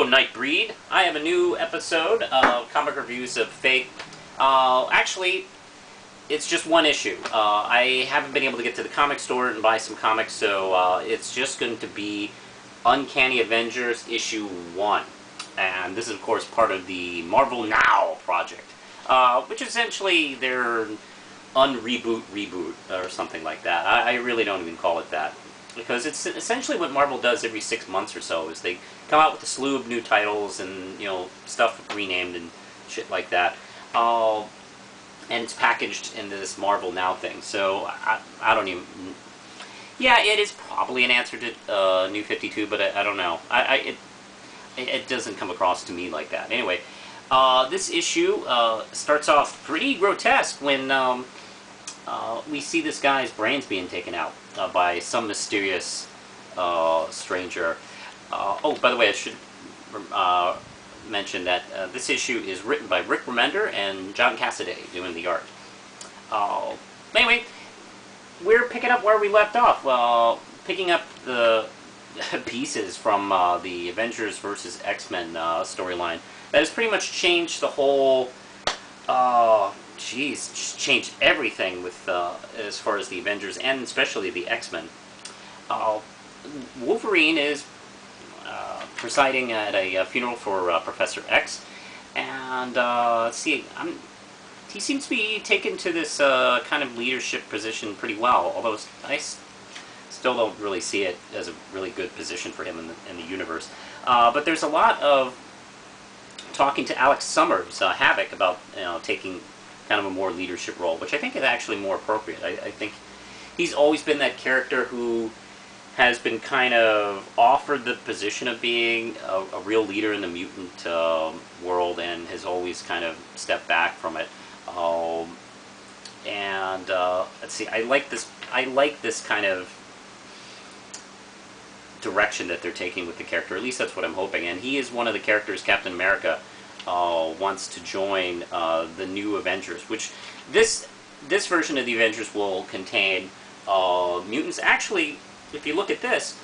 Nightbreed. I have a new episode of Comic Reviews of Fate. Actually, it's just one issue. I haven't been able to get to the comic store and buy some comics, so it's just going to be Uncanny Avengers issue 1. And this is, of course, part of the Marvel Now project, which is essentially their reboot, or something like that. I really don't even call it that, because it's essentially what Marvel does every 6 months or so, is they come out with a slew of new titles and, stuff renamed and shit like that. And it's packaged into this Marvel Now thing. So I don't even... Yeah, it is probably an answer to New 52, but I don't know. It doesn't come across to me like that. Anyway, this issue starts off pretty grotesque when we see this guy's brains being taken out by some mysterious stranger. Oh, by the way, I should mention that this issue is written by Rick Remender and John Cassaday doing the art. Anyway, we're picking up where we left off, picking up the pieces from the Avengers vs. X-Men storyline that has pretty much changed the whole, changed everything with as far as the Avengers and especially the X-Men. Wolverine is presiding at a funeral for Professor X, and let's see, he seems to be taken to this kind of leadership position pretty well, although I still don't really see it as a really good position for him in the universe. But there's a lot of talking to Alex Summers, Havoc, about taking kind of a more leadership role, which I think is actually more appropriate. I think he's always been that character who has been kind of offered the position of being a real leader in the mutant world, and has always kind of stepped back from it. Let's see, I like this kind of direction that they're taking with the character. At least that's what I'm hoping. And he is one of the characters Captain America wants to join the new Avengers, which this version of the Avengers will contain mutants. Actually, if you look at this,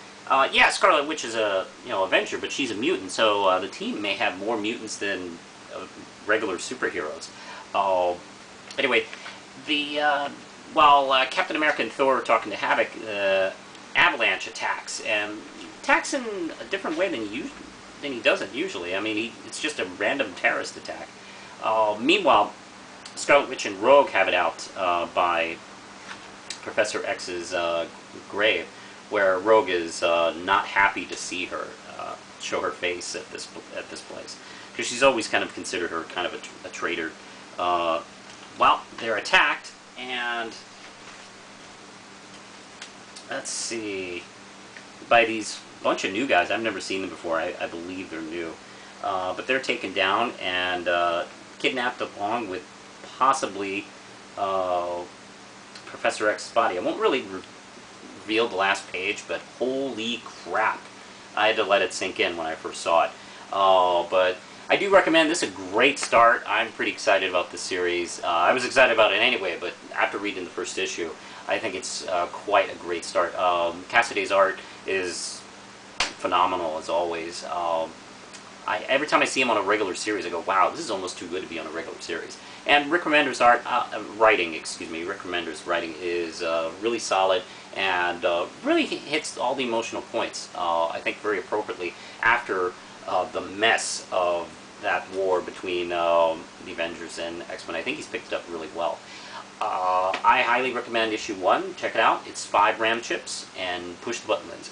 yeah, Scarlet Witch is a Avenger, but she's a mutant, so the team may have more mutants than regular superheroes. Anyway, while Captain America and Thor are talking to Havoc, Avalanche attacks, and attacks in a different way than he doesn't usually. I mean, it's just a random terrorist attack. Meanwhile, Scarlet Witch and Rogue have it out by Professor X's grave, where Rogue is not happy to see her show her face at this place, because she's always kind of considered her kind of a traitor. Well, they're attacked, and let's see, by these bunch of new guys. I've never seen them before. I believe they're new, but they're taken down and kidnapped along with possibly Professor X's body. I won't really reveal the last page, but holy crap, I had to let it sink in when I first saw it. But I do recommend this. A great start. I'm pretty excited about this series. I was excited about it anyway, but after reading the first issue, I think it's quite a great start. Cassaday's art is phenomenal, as always. Every time I see him on a regular series, I go, wow, this is almost too good to be on a regular series. And Rick Remender's Rick Remender's writing is really solid, and really hits all the emotional points, I think very appropriately, after the mess of that war between the Avengers and X-Men. I think he's picked it up really well. I highly recommend issue 1. Check it out. It's 5 RAM chips, and push the button, Lindsay.